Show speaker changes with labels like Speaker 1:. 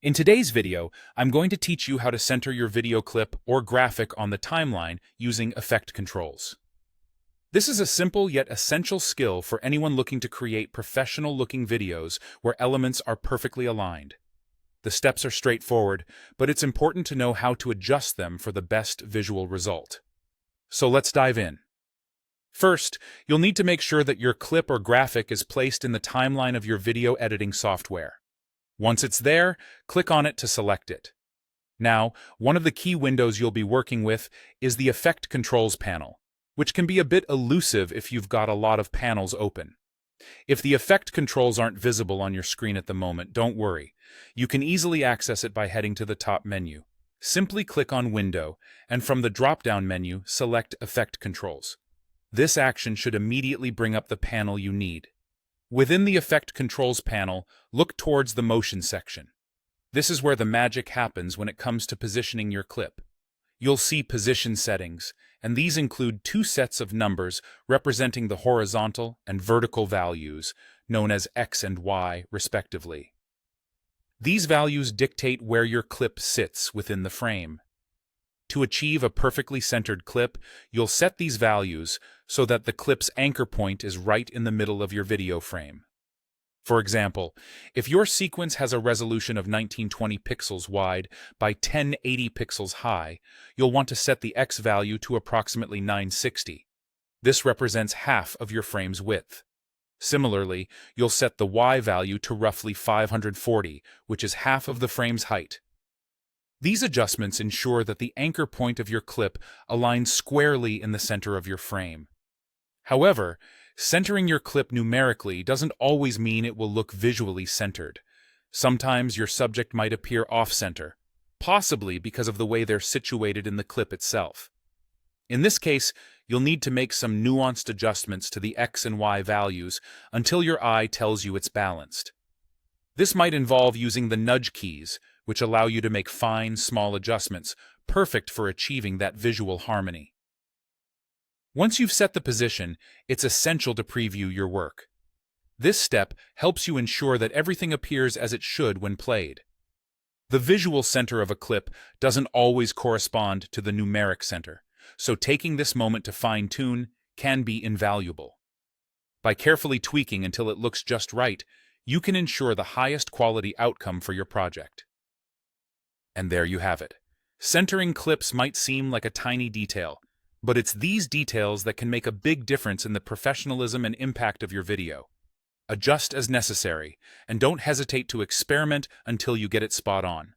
Speaker 1: In today's video, I'm going to teach you how to center your video clip or graphic on the timeline using effect controls. This is a simple yet essential skill for anyone looking to create professional-looking videos where elements are perfectly aligned. The steps are straightforward, but it's important to know how to adjust them for the best visual result. So let's dive in. First, you'll need to make sure that your clip or graphic is placed in the timeline of your video editing software. Once it's there, click on it to select it. Now, one of the key windows you'll be working with is the Effect Controls panel, which can be a bit elusive if you've got a lot of panels open. If the effect controls aren't visible on your screen at the moment, don't worry. You can easily access it by heading to the top menu. Simply click on Window, and from the drop-down menu, select Effect Controls. This action should immediately bring up the panel you need. Within the Effect Controls panel, look towards the Motion section. This is where the magic happens when it comes to positioning your clip. You'll see Position Settings, and these include two sets of numbers representing the horizontal and vertical values, known as X and Y, respectively. These values dictate where your clip sits within the frame. To achieve a perfectly centered clip, you'll set these values so that the clip's anchor point is right in the middle of your video frame. For example, if your sequence has a resolution of 1920 pixels wide by 1080 pixels high, you'll want to set the X value to approximately 960. This represents half of your frame's width. Similarly, you'll set the Y value to roughly 540, which is half of the frame's height. These adjustments ensure that the anchor point of your clip aligns squarely in the center of your frame. However, centering your clip numerically doesn't always mean it will look visually centered. Sometimes your subject might appear off-center, possibly because of the way they're situated in the clip itself. In this case, you'll need to make some nuanced adjustments to the X and Y values until your eye tells you it's balanced. This might involve using the nudge keys, which allow you to make fine, small adjustments, perfect for achieving that visual harmony. Once you've set the position, it's essential to preview your work. This step helps you ensure that everything appears as it should when played. The visual center of a clip doesn't always correspond to the numeric center, so taking this moment to fine-tune can be invaluable. By carefully tweaking until it looks just right, you can ensure the highest quality outcome for your project. And there you have it. Centering clips might seem like a tiny detail, but it's these details that can make a big difference in the professionalism and impact of your video. Adjust as necessary, and don't hesitate to experiment until you get it spot on.